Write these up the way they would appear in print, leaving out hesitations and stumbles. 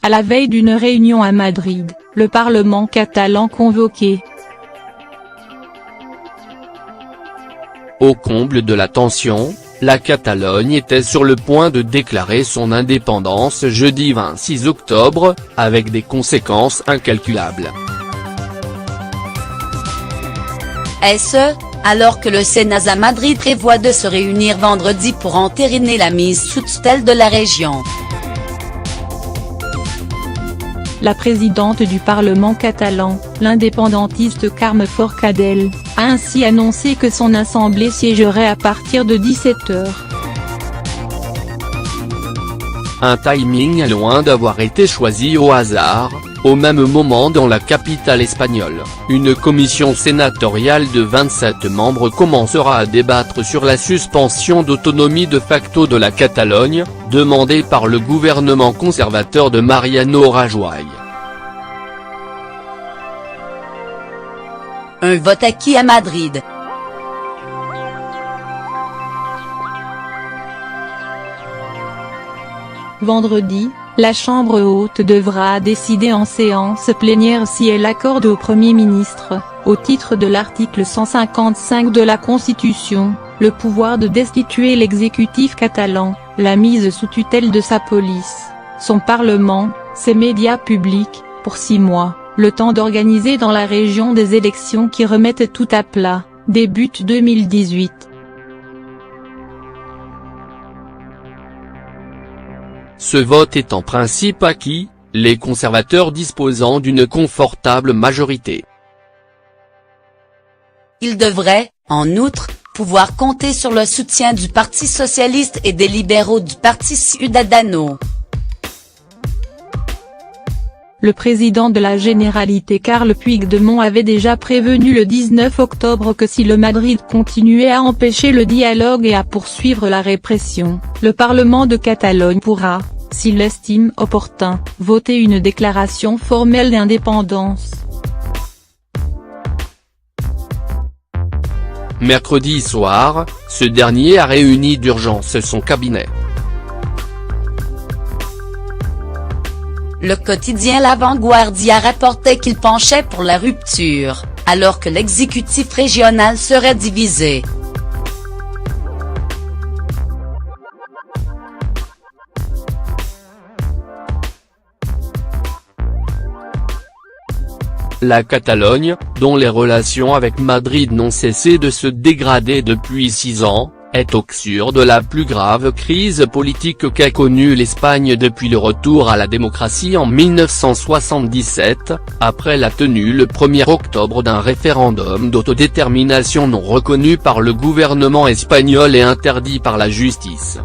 à la veille d'une réunion à Madrid, le Parlement catalan convoqué. Au comble de la tension, la Catalogne était sur le point de déclarer son indépendance jeudi 26 octobre, avec des conséquences incalculables. Et ce, alors que le Sénat à Madrid prévoit de se réunir vendredi pour entériner la mise sous tutelle de la région. La présidente du Parlement catalan, l'indépendantiste Carme Forcadell, a ainsi annoncé que son assemblée siégerait à partir de 17h. Un timing loin d'avoir été choisi au hasard, au même moment dans la capitale espagnole, une commission sénatoriale de 27 membres commencera à débattre sur la suspension d'autonomie de facto de la Catalogne, demandée par le gouvernement conservateur de Mariano Rajoy. Un vote acquis à Madrid. Vendredi, la Chambre haute devra décider en séance plénière si elle accorde au Premier ministre, au titre de l'article 155 de la Constitution, le pouvoir de destituer l'exécutif catalan, la mise sous tutelle de sa police, son parlement, ses médias publics, pour 6 mois, le temps d'organiser dans la région des élections qui remettent tout à plat, début 2018. Ce vote est en principe acquis, les conservateurs disposant d'une confortable majorité. Ils devraient, en outre, pouvoir compter sur le soutien du Parti socialiste et des libéraux du Parti Ciudadano. Le président de la Généralité Carles Puigdemont avait déjà prévenu le 19 octobre que si le Madrid continuait à empêcher le dialogue et à poursuivre la répression, le Parlement de Catalogne pourra, s'il l'estime opportun, voter une déclaration formelle d'indépendance. Mercredi soir, ce dernier a réuni d'urgence son cabinet. Le quotidien La Vanguardia rapportait qu'il penchait pour la rupture, alors que l'exécutif régional serait divisé. La Catalogne, dont les relations avec Madrid n'ont cessé de se dégrader depuis 6 ans, est au cœur de la plus grave crise politique qu'a connue l'Espagne depuis le retour à la démocratie en 1977, après la tenue le 1er octobre d'un référendum d'autodétermination non reconnu par le gouvernement espagnol et interdit par la justice.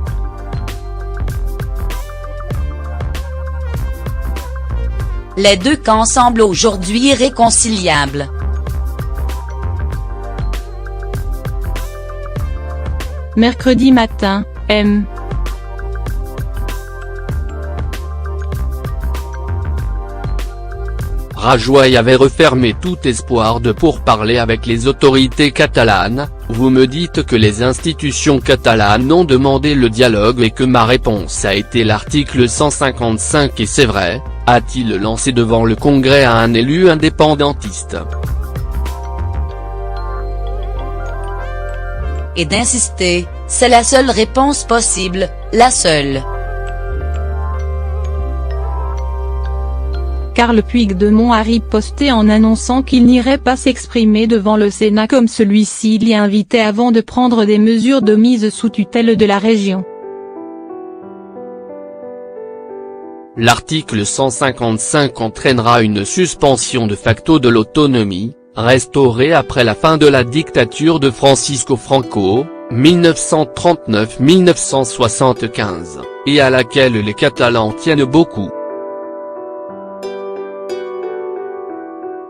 Les deux camps semblent aujourd'hui irréconciliables. Mercredi matin, M. Rajoy avait refermé tout espoir de pourparlers avec les autorités catalanes. Vous me dites que les institutions catalanes ont demandé le dialogue et que ma réponse a été l'article 155 et c'est vrai, a-t-il lancé devant le Congrès à un élu indépendantiste. Et d'insister, c'est la seule réponse possible, la seule. Carles Puigdemont a riposté en annonçant qu'il n'irait pas s'exprimer devant le Sénat comme celui-ci l'y invitait avant de prendre des mesures de mise sous tutelle de la région. L'article 155 entraînera une suspension de facto de l'autonomie, restaurée après la fin de la dictature de Francisco Franco, 1939-1975, et à laquelle les Catalans tiennent beaucoup.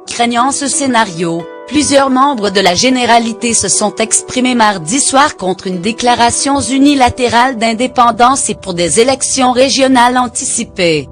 Craignant ce scénario, plusieurs membres de la Généralité se sont exprimés mardi soir contre une déclaration unilatérale d'indépendance et pour des élections régionales anticipées.